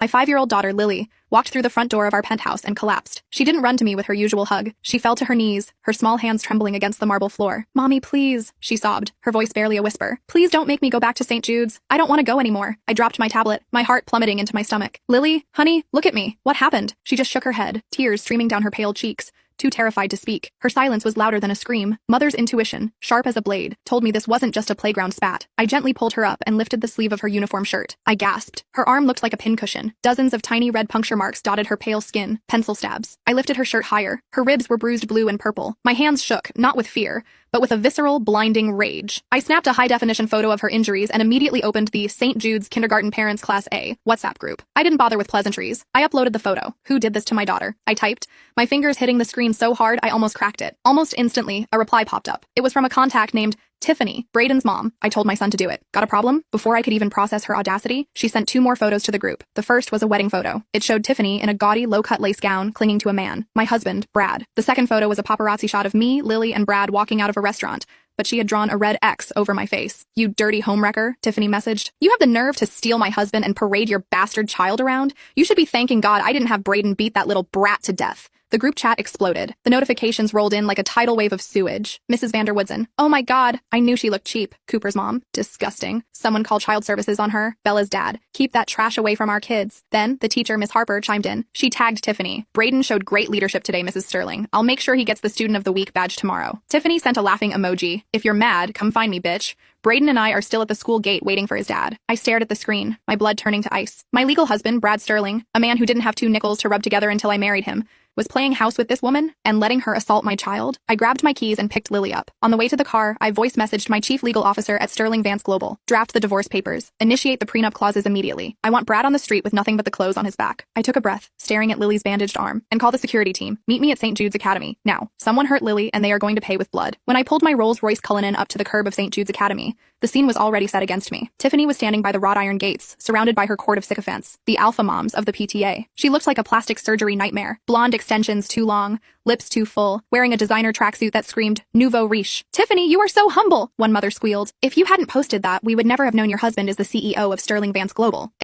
My 5-year-old daughter, Lily, walked through the front door of our penthouse and collapsed. She didn't run to me with her usual hug. She fell to her knees, her small hands trembling against the marble floor. "Mommy, please," she sobbed, her voice barely a whisper. "Please don't make me go back to St. Jude's. I don't want to go anymore." I dropped my tablet, my heart plummeting into my stomach. "Lily, honey, look at me. What happened?" She just shook her head, tears streaming down her pale cheeks, too terrified to speak. Her silence was louder than a scream. Mother's intuition, sharp as a blade, told me this wasn't just a playground spat. I gently pulled her up and lifted the sleeve of her uniform shirt. I gasped. Her arm looked like a pincushion. Dozens of tiny red puncture marks dotted her pale skin, pencil stabs. I lifted her shirt higher. Her ribs were bruised blue and purple. My hands shook, not with fear, but with a visceral, blinding rage. I snapped a high-definition photo of her injuries and immediately opened the St. Jude's Kindergarten Parents Class A WhatsApp group. I didn't bother with pleasantries. I uploaded the photo. "Who did this to my daughter?" I typed, my fingers hitting the screen so hard I almost cracked it. Almost instantly, a reply popped up. It was from a contact named Tiffany, Braden's mom. I told my son to do it. Got a problem? Before I could even process her audacity, she sent 2 more photos to the group. The first was a wedding photo. It showed Tiffany in a gaudy, low-cut lace gown, clinging to a man. My husband, Brad. The second photo was a paparazzi shot of me, Lily, and Brad walking out of a restaurant, but she had drawn a red X over my face. "You dirty homewrecker," Tiffany messaged. "You have the nerve to steal my husband and parade your bastard child around? You should be thanking God I didn't have Braden beat that little brat to death." The group chat exploded. The notifications rolled in like a tidal wave of sewage. Mrs. Vanderwoodson. "Oh my God, I knew she looked cheap." Cooper's mom. "Disgusting. Someone call child services on her." Bella's dad. "Keep that trash away from our kids." Then, the teacher, Miss Harper, chimed in. She tagged Tiffany. "Braden showed great leadership today, Mrs. Sterling. I'll make sure he gets the Student of the Week badge tomorrow." Tiffany sent a laughing emoji. "If you're mad, come find me, bitch. Braden and I are still at the school gate waiting for his dad." I stared at the screen, my blood turning to ice. My legal husband, Brad Sterling, a man who didn't have 2 nickels to rub together until I married him, was playing house with this woman and letting her assault my child. I grabbed my keys and picked Lily up. On the way to the car, I voice messaged my chief legal officer at Sterling Vance Global. "Draft the divorce papers. Initiate the prenup clauses immediately. I want Brad on the street with nothing but the clothes on his back." I took a breath, staring at Lily's bandaged arm, and called the security team. "Meet me at St. Jude's Academy. Now. Someone hurt Lily and they are going to pay with blood." When I pulled my Rolls-Royce Cullinan up to the curb of St. Jude's Academy, the scene was already set against me. Tiffany was standing by the wrought iron gates, surrounded by her court of sycophants, the alpha moms of the PTA. She looked like a plastic surgery nightmare. Blonde extensions too long, lips too full, wearing a designer tracksuit that screamed, "Nouveau riche." "Tiffany, you are so humble," one mother squealed. "If you hadn't posted that, we would never have known your husband is the CEO of Sterling Vance Global."